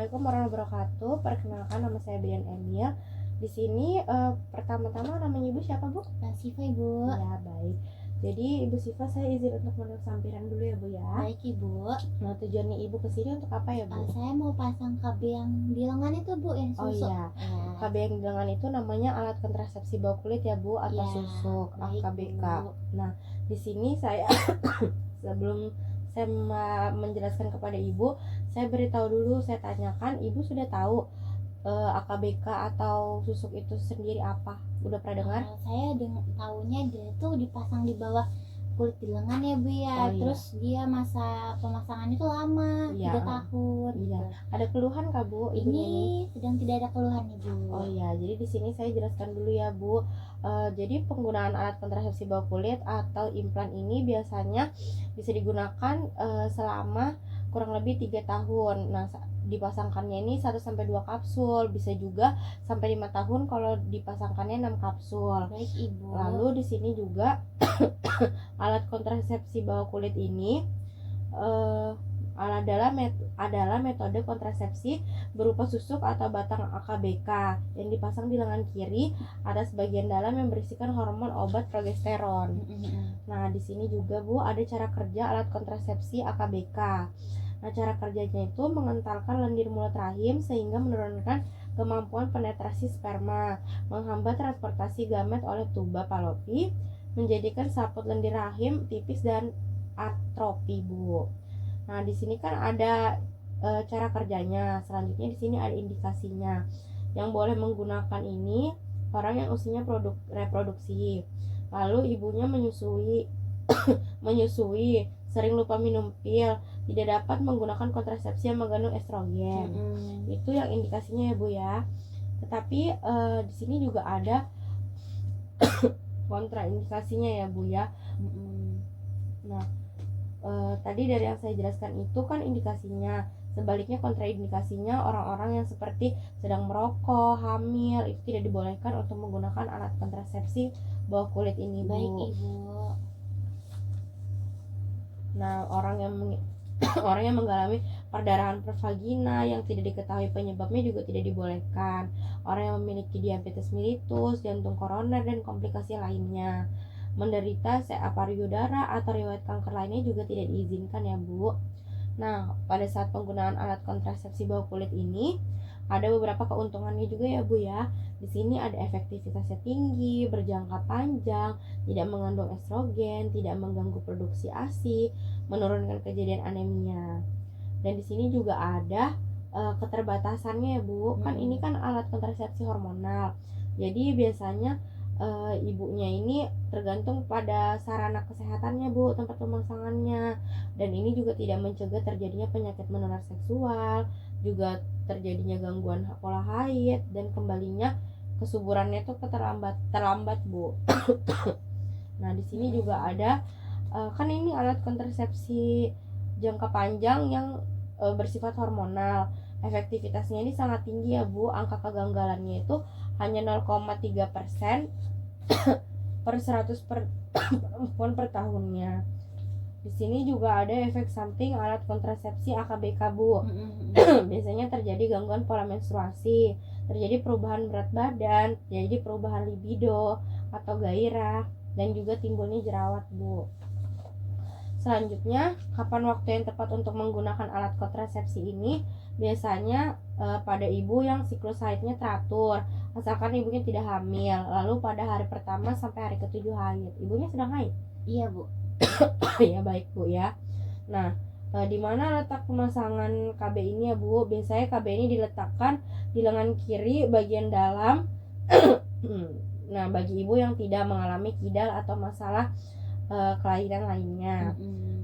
Assalamualaikum warahmatullahi wabarakatuh. Perkenalkan, nama saya Brian Emil. Di sini pertama-tama namanya Ibu siapa, Bu? Siva, Ibu. Ya, baik. Jadi Ibu Siva, saya izin untuk menurut sampiran dulu ya, Bu ya. Baik, Ibu. Nah, tujuannya Ibu kesini untuk apa ya, Bu? Saya mau pasang KB yang di lengan itu, Bu, yang Oh susuk. iya, KB yang di lengan itu namanya alat kontrasepsi bawah kulit ya, Bu, atau Ya, susuk, baik, AKBK. Bu. Nah, di sini saya sebelum saya menjelaskan kepada Ibu, saya beritahu dulu, saya tanyakan, Ibu sudah tahu AKBK atau susuk itu sendiri apa? Udah pernah dengar? Saya tahunya dia tuh dipasang di bawah kulit di lengan ya, Bu ya. Oh, iya. Terus dia masa pemasangan itu lama, Iya, 3 tahun. Iya. Gitu. Ada keluhan kah, Bu? Ibunya Ini sedang tidak ada keluhan, Ibu. Oh iya, jadi di sini saya jelaskan dulu ya, Bu. Jadi penggunaan alat kontrasepsi bawah kulit atau implan ini biasanya bisa digunakan selama kurang lebih 3 tahun. Nah, dipasangkannya ini 1-2 kapsul, bisa juga sampai 5 tahun kalau dipasangkannya 6 kapsul. Baik, Ibu. Lalu di sini juga alat kontrasepsi bawah kulit ini adalah metode kontrasepsi berupa susuk atau batang AKBK yang dipasang di lengan kiri atas bagian dalam yang berisikan hormon obat progesteron. Nah, di sini juga, Bu, ada cara kerja alat kontrasepsi AKBK. Nah, cara kerjanya itu mengentalkan lendir mulut rahim sehingga menurunkan kemampuan penetrasi sperma, menghambat transportasi gamet oleh tuba Fallopi, menjadikan saput lendir rahim tipis dan atrofi, Bu. Nah, di sini kan ada cara kerjanya. Selanjutnya di sini ada indikasinya. Yang boleh menggunakan ini orang yang usianya reproduksi. Lalu ibunya menyusui, sering lupa minum pil, tidak dapat menggunakan kontrasepsi yang mengandung estrogen. Itu yang indikasinya ya, Bu ya. Tetapi di sini juga ada kontraindikasinya ya, Bu ya. Nah, tadi dari yang saya jelaskan itu kan indikasinya. Sebaliknya kontraindikasinya orang-orang yang seperti sedang merokok, hamil, itu tidak dibolehkan untuk menggunakan alat kontrasepsi bawah kulit ini, Bu. Baik, Ibu. Nah, orang yang mengalami perdarahan pervagina yang tidak diketahui penyebabnya juga tidak dibolehkan. Orang yang memiliki diabetes mellitus, jantung koroner, dan komplikasi lainnya, menderita CA payudara atau riwayat kanker lainnya juga tidak diizinkan ya, Bu. Nah, pada saat penggunaan alat kontrasepsi bawah kulit ini ada beberapa keuntungannya juga ya, Bu ya. Di sini ada efektivitasnya tinggi, berjangka panjang, tidak mengandung estrogen, tidak mengganggu produksi ASI, menurunkan kejadian anemia. Dan di sini juga ada keterbatasannya ya, Bu. Kan ini kan alat kontrasepsi hormonal. Jadi biasanya ibunya ini tergantung pada sarana kesehatannya, Bu, tempat pemasangannya. Dan ini juga tidak mencegah terjadinya penyakit menular seksual, juga terjadinya gangguan pola haid, dan kembalinya kesuburannya itu terlambat, Bu. Nah, di sini juga ada kan ini alat kontrasepsi jangka panjang yang bersifat hormonal. Efektivitasnya ini sangat tinggi ya, Bu. Angka kegagalannya itu hanya 0,3% per 100 perempuan per tahunnya. Di sini juga ada efek samping alat kontrasepsi AKBK, Bu. Biasanya terjadi gangguan pola menstruasi, terjadi perubahan berat badan, terjadi perubahan libido atau gairah, dan juga timbulnya jerawat, Bu. Selanjutnya, kapan waktu yang tepat untuk menggunakan alat kontrasepsi ini? Biasanya pada ibu yang siklus haidnya teratur, asalkan ibunya tidak hamil. Lalu pada hari pertama sampai hari ke-7 haid. Ibunya sedang haid? Iya, Bu. Ya, baik, Bu ya. Nah, di mana letak pemasangan KB ini ya, Bu? Biasanya KB ini diletakkan di lengan kiri bagian dalam. Nah, bagi ibu yang tidak mengalami kidal atau masalah kelainan lainnya.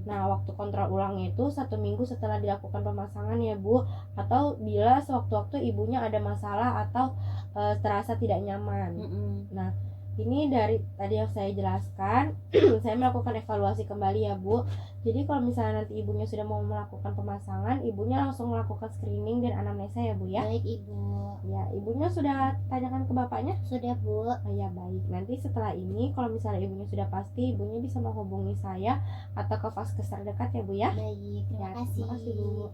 Nah, waktu kontrol ulangnya itu 1 minggu setelah dilakukan pemasangan ya, Bu. Atau bila sewaktu-waktu ibunya ada masalah atau terasa tidak nyaman. Nah, ini dari tadi yang saya jelaskan, saya melakukan evaluasi kembali ya, Bu. Jadi kalau misalnya nanti ibunya sudah mau melakukan pemasangan, ibunya langsung melakukan screening dan anamnesa ya, Bu ya. Baik, Ibu. Ya, ibunya sudah tanyakan ke bapaknya? Sudah, Bu. Oh ya, baik. Nanti setelah ini kalau misalnya ibunya sudah pasti, ibunya bisa menghubungi saya atau ke vaskes terdekat ya, Bu ya. Baik, terima Ya, kasih. terima kasih, Bu.